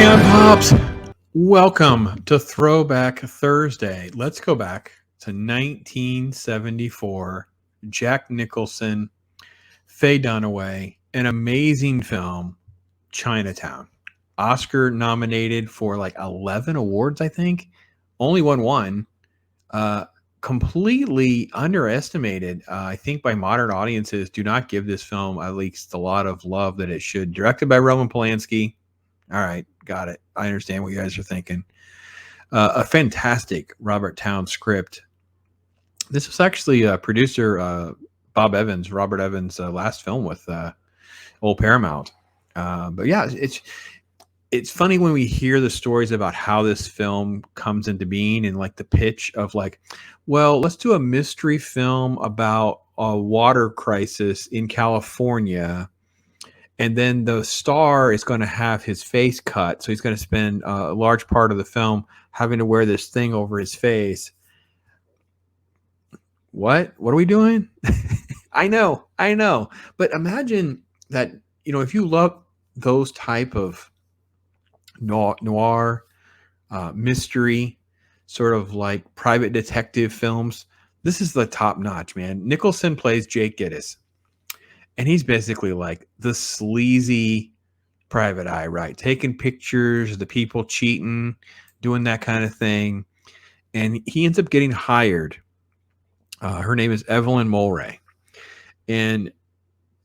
on, Pops? Welcome to Throwback Thursday. Let's go back to 1974. Jack Nicholson, Faye Dunaway, an amazing film, Chinatown. Oscar nominated for like 11 awards, I think. Only won one. Completely underestimated, I think, by modern audiences. Do not give this film at least a lot of love that it should. Directed by Roman Polanski. All right, got it. I understand what you guys are thinking. A fantastic Robert Towne script. This was actually producer Robert Evans' last film with old Paramount. But yeah, it's funny when we hear the stories about how this film comes into being and like the pitch of like, well, let's do a mystery film about a water crisis in California. And then the star is going to have his face cut. So he's going to spend a large part of the film having to wear this thing over his face. What are we doing? I know. But imagine that, if you love those type of noir, mystery, sort of like private detective films, this is the top notch, man. Nicholson plays Jake Gittes. And he's basically like the sleazy private eye, right? Taking pictures of the people cheating, doing that kind of thing. And he ends up getting hired. Her name is Evelyn Mulwray. And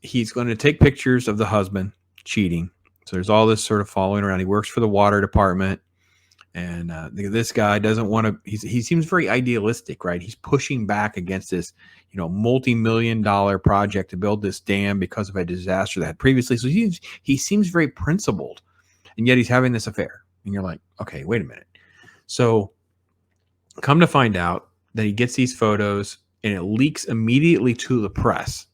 he's going to take pictures of the husband cheating. So there's all this sort of following around. He works for the water department. And this guy doesn't want to, he seems very idealistic, right? He's pushing back against this, multi-million-dollar project to build this dam because of a disaster that had previously. So he seems very principled, and yet he's having this affair. And you're like, okay, wait a minute. So come to find out that he gets these photos and it leaks immediately to the press.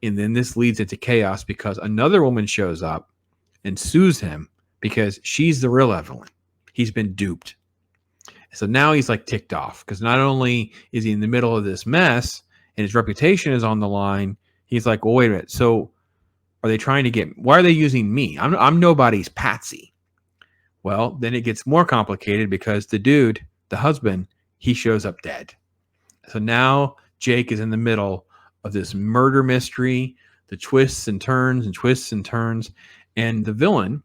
And then this leads into chaos because another woman shows up and sues him because she's the real Evelyn. He's been duped. So now he's like ticked off because not only is he in the middle of this mess and his reputation is on the line, he's like, well, wait a minute. So are they trying to why are they using me? I'm nobody's patsy. Well, then it gets more complicated because the dude, the husband, he shows up dead. So now Jake is in the middle of this murder mystery, the twists and turns. And the villain,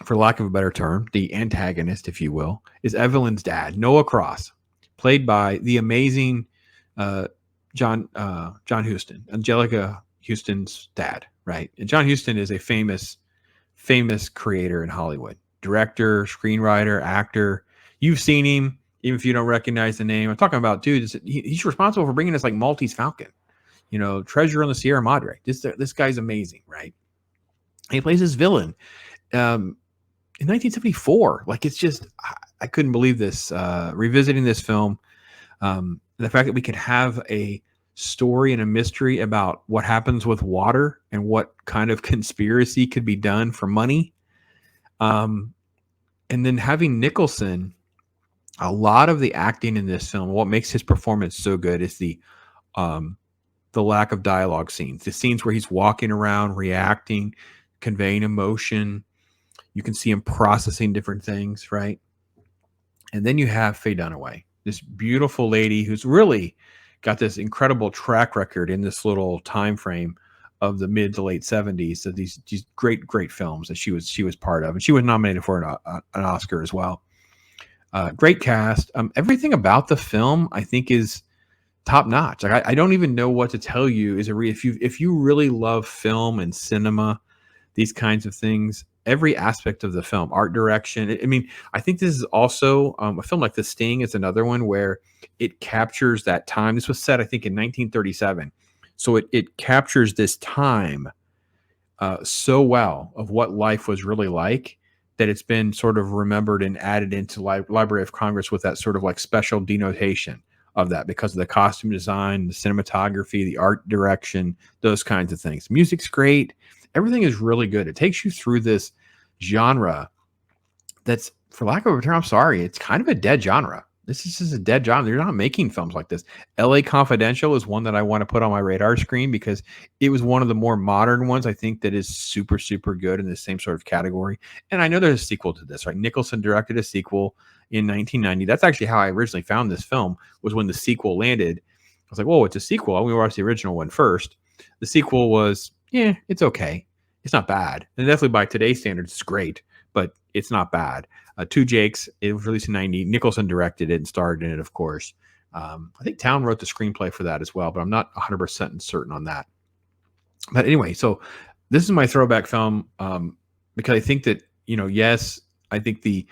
for lack of a better term, the antagonist, if you will, is Evelyn's dad, Noah Cross, played by the amazing John Huston, Angelica Houston's dad, right? And John Huston is a famous creator in Hollywood, director, screenwriter, actor. You've seen him, even if you don't recognize the name. I'm talking about, dude, he's responsible for bringing us like Maltese Falcon, Treasure on the Sierra Madre. This guy's amazing, right? He plays this villain. In 1974, like it's just, I couldn't believe this, revisiting this film. The fact that we could have a story and a mystery about what happens with water and what kind of conspiracy could be done for money. And then having Nicholson, a lot of the acting in this film, what makes his performance so good is the lack of dialogue scenes, the scenes where he's walking around, reacting, conveying emotion. You can see him processing different things, right? And then you have Faye Dunaway, this beautiful lady who's really got this incredible track record in this little time frame of the mid to late 70s. So these great films that she was part of, and she was nominated for an Oscar as well. Great cast. Everything about the film, I think, is top notch. Like I don't even know what to tell you. If you really love film and cinema, these kinds of things, every aspect of the film, art direction. I mean, I think this is also a film like The Sting is another one where it captures that time. This was set, I think, in 1937. So it captures this time so well of what life was really like that it's been sort of remembered and added into Library of Congress with that sort of like special denotation of that because of the costume design, the cinematography, the art direction, those kinds of things. Music's great. Everything is really good. It takes you through this genre that's, for lack of a term, I'm sorry, it's kind of a dead genre. this is just a dead job. They're not making films like this. L.A. Confidential is one that I want to put on my radar screen because it was one of the more modern ones. I think that is super, super good in the same sort of category. And I know there's a sequel to this, right? Nicholson directed a sequel in 1990. That's actually how I originally found this film, was when the sequel landed. I was like, whoa, it's a sequel. I'm going to watch the original one first. The sequel was, yeah, it's okay. It's not bad. And definitely by today's standards, it's great, but it's not bad. Two Jakes, it was released in 90. Nicholson directed it and starred in it, of course. I think Town wrote the screenplay for that as well, but I'm not 100% certain on that. But anyway, so this is my throwback film because I think that, yes, I think the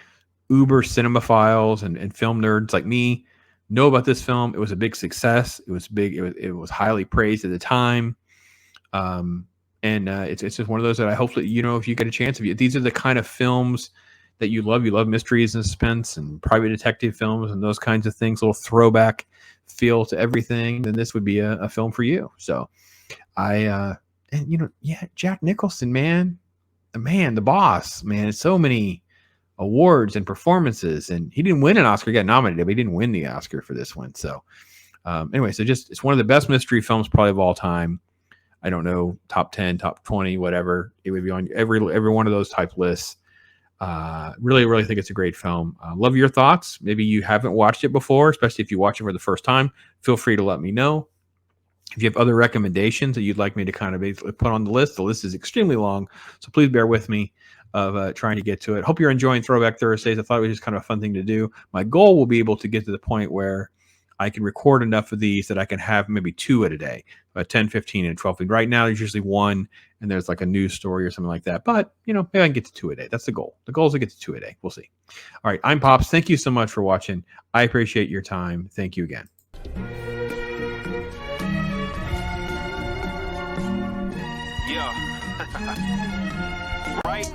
uber cinemaphiles and film nerds like me know about this film. It was a big success. It was big. It was highly praised at the time. It's just one of those that I hope that, if you get a chance, these are the kind of films that you love mysteries and suspense and private detective films and those kinds of things, little throwback feel to everything, then this would be a film for you. So Jack Nicholson, man, the boss, man, so many awards and performances, and he didn't win an Oscar. He got nominated, but he didn't win the Oscar for this one. So it's one of the best mystery films probably of all time. I don't know, top 10, top 20, whatever. It would be on every one of those type lists. Really, really think it's a great film. Love your thoughts. Maybe you haven't watched it before, especially if you watch it for the first time. Feel free to let me know. If you have other recommendations that you'd like me to kind of basically put on the list is extremely long, so please bear with me of trying to get to it. Hope you're enjoying Throwback Thursdays. I thought it was just kind of a fun thing to do. My goal will be able to get to the point where I can record enough of these that I can have maybe 2 at a day, 10, 15, and 12. Right now, there's usually 1, and there's like a news story or something like that. But, maybe I can get to 2 a day. That's the goal. The goal is to get to 2 a day. We'll see. All right, I'm Pops. Thank you so much for watching. I appreciate your time. Thank you again. Yeah. Right?